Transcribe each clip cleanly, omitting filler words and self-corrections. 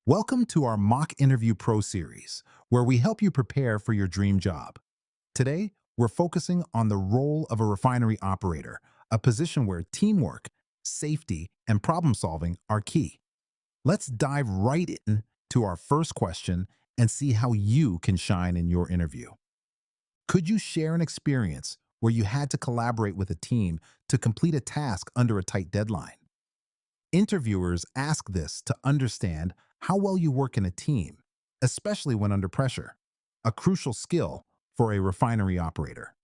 Welcome to our Mock Interview Pro series, where we help you prepare for your dream job. Today, we're focusing on the role of a refinery operator, a position where teamwork, safety, and problem solving are key. Let's dive right in to our first question and see how you can shine in your interview. Could you share an experience where you had to collaborate with a team to complete a task under a tight deadline? Interviewers ask this to understand how well you work in a team, especially when under pressure, a crucial skill for a refinery operator.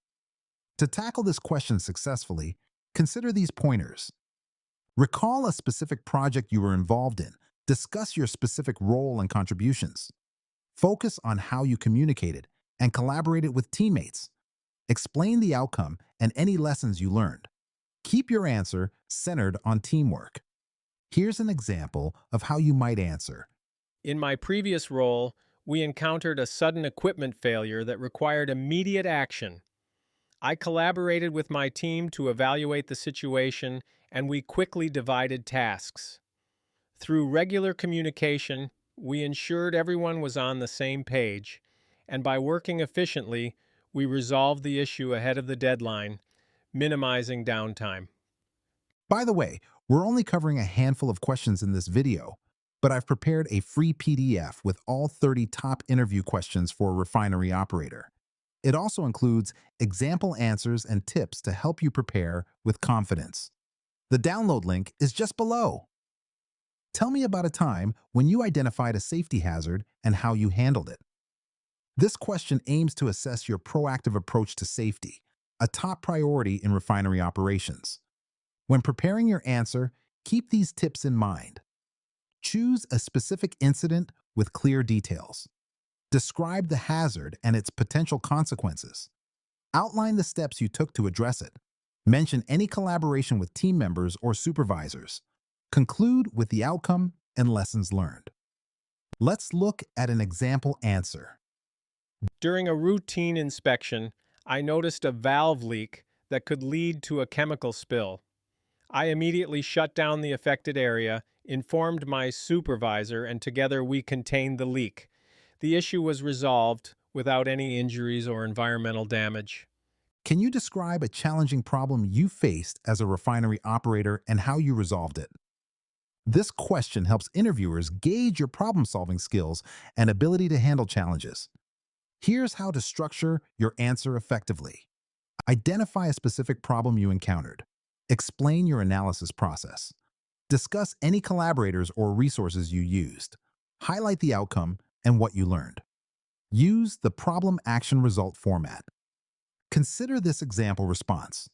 To tackle this question successfully, consider these pointers. Recall a specific project you were involved in. Discuss your specific role and contributions. Focus on how you communicated and collaborated with teammates. Explain the outcome and any lessons you learned. Keep your answer centered on teamwork. Here's an example of how you might answer. In my previous role, we encountered a sudden equipment failure that required immediate action. I collaborated with my team to evaluate the situation, and we quickly divided tasks. Through regular communication, we ensured everyone was on the same page, and by working efficiently, we resolved the issue ahead of the deadline, minimizing downtime. By the way, we're only covering a handful of questions in this video, but I've prepared a free PDF with all 30 top interview questions for a refinery operator. It also includes example answers and tips to help you prepare with confidence. The download link is just below. Tell me about a time when you identified a safety hazard and how you handled it. This question aims to assess your proactive approach to safety, a top priority in refinery operations. When preparing your answer, keep these tips in mind. Choose a specific incident with clear details. Describe the hazard and its potential consequences. Outline the steps you took to address it. Mention any collaboration with team members or supervisors. Conclude with the outcome and lessons learned. Let's look at an example answer. During a routine inspection, I noticed a valve leak that could lead to a chemical spill. I immediately shut down the affected area, informed my supervisor, and together we contained the leak. The issue was resolved without any injuries or environmental damage. Can you describe a challenging problem you faced as a refinery operator and how you resolved it? This question helps interviewers gauge your problem-solving skills and ability to handle challenges. Here's how to structure your answer effectively. Identify a specific problem you encountered. Explain your analysis process. Discuss any collaborators or resources you used. Highlight the outcome and what you learned. Use the problem-action-result format. Consider this example response.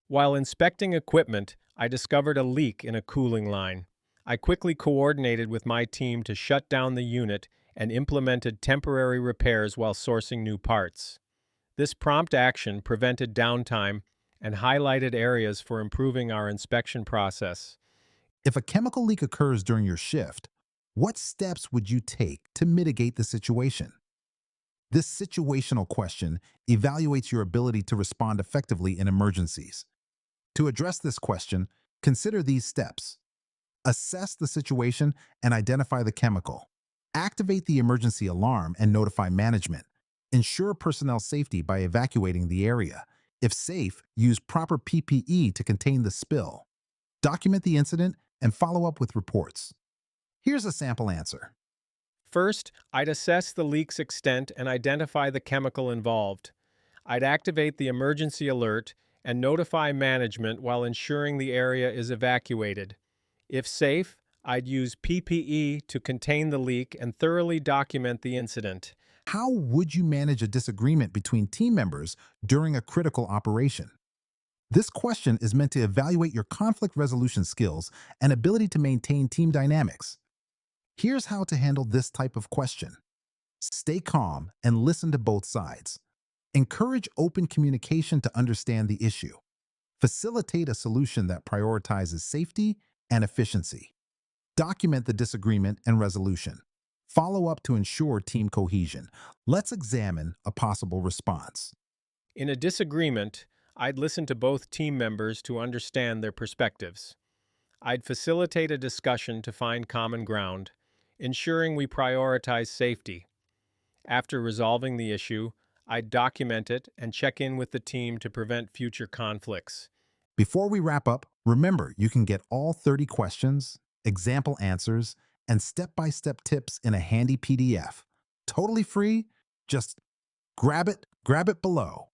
While inspecting equipment, I discovered a leak in a cooling line. I quickly coordinated with my team to shut down the unit and implemented temporary repairs while sourcing new parts. This prompt action prevented downtime and highlighted areas for improving our inspection process. If a chemical leak occurs during your shift, what steps would you take to mitigate the situation? This situational question evaluates your ability to respond effectively in emergencies. To address this question, consider these steps. Assess the situation and identify the chemical. Activate the emergency alarm and notify management. Ensure personnel safety by evacuating the area. If safe, use proper PPE to contain the spill. Document the incident and follow up with reports. Here's a sample answer. First, I'd assess the leak's extent and identify the chemical involved. I'd activate the emergency alert and notify management while ensuring the area is evacuated. If safe, I'd use PPE to contain the leak and thoroughly document the incident. How would you manage a disagreement between team members during a critical operation? This question is meant to evaluate your conflict resolution skills and ability to maintain team dynamics. Here's how to handle this type of question. Stay calm and listen to both sides. Encourage open communication to understand the issue. Facilitate a solution that prioritizes safety and efficiency. Document the disagreement and resolution. Follow up to ensure team cohesion. Let's examine a possible response. In a disagreement, I'd listen to both team members to understand their perspectives. I'd facilitate a discussion to find common ground, ensuring we prioritize safety. After resolving the issue, I document it and check in with the team to prevent future conflicts. Before we wrap up, remember you can get all 30 questions, example answers, and step-by-step tips in a handy PDF. Totally free. Just grab it below.